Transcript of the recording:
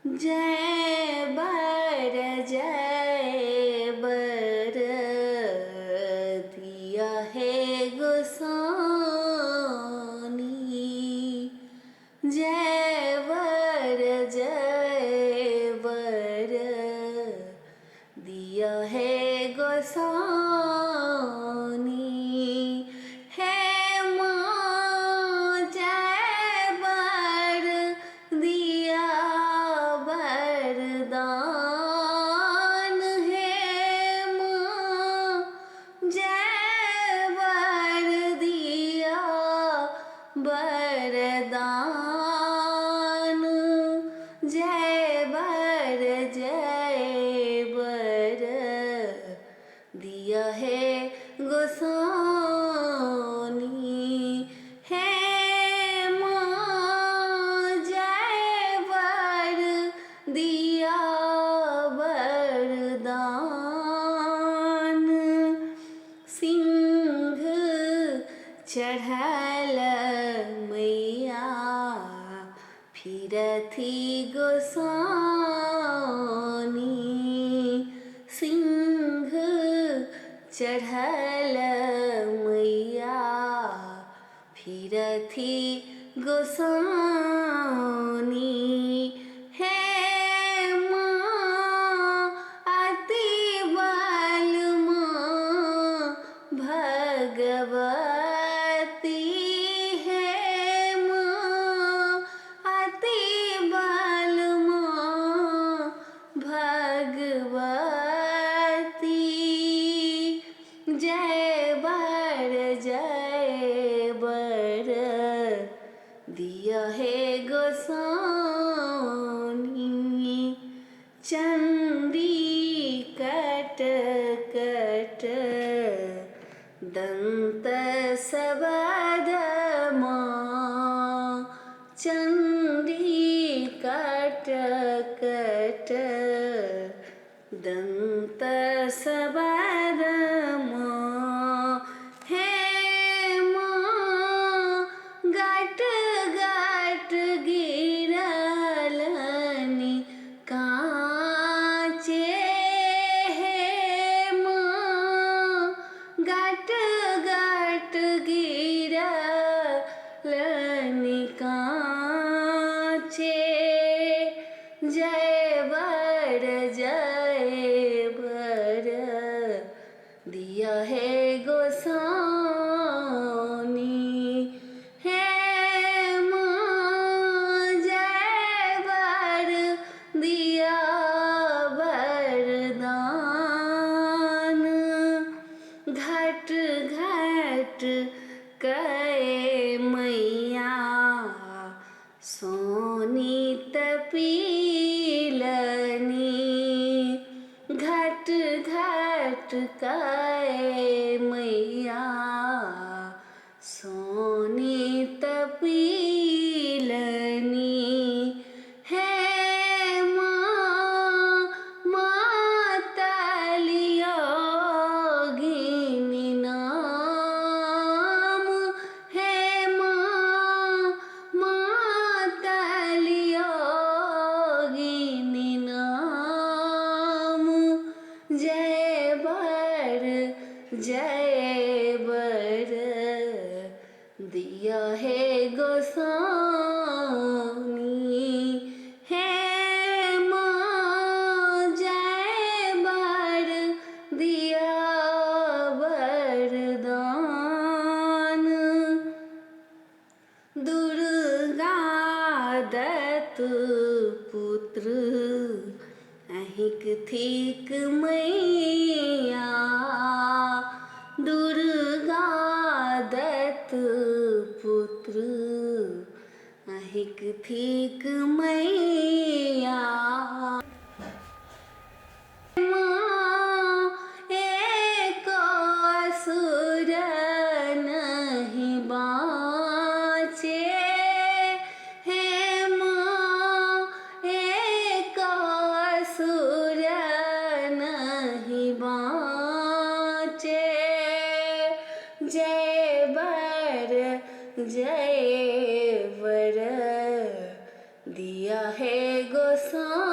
जय बर दिया है गोसानी। जय बर दिया है गोसानी। है माँ जय बर दिया वरदान। है माँ जय बर दिया वरदान। जय बर दिया है गोसानी। है माँ जय बर दिया वरदान। सिंह चढ़ल मैया फिरथी गोसानी। सिंह चढ़ल मैया फिरथी गोसानी। है माँ अति बल माँ भगवती। है माँ अति बल माँ भगवती। जय बर दिया है गोसानी। चंडी कट कट दंत सबद माँ। चंडी कट कट दंत सबद माँ। है माँ गट गट गिरलनि काँचे। है माँ गट गट गिरलनि काँचे। जय बर दिया है गोसानी। है माँ जय बर दिया वरदान। घट घट कए मैया सोनी तपीलनी। घट घट कए मैया सोनी तपीलनी। है माँ मातल योगिनी नाम। है माँ मातल योगिनी नाम। जय बर दिया है गोसानी। है माँ जय बर दिया वरदान। दुर्गा दत्त पुत्र अहिक थीक मैया। दुर्गा दत्त पुत्र अहिक थीक मैया। माँ एक असुर नहीं बाँचे। है माँ एक असुर नहीं बाँचे। जय बर दिया है सा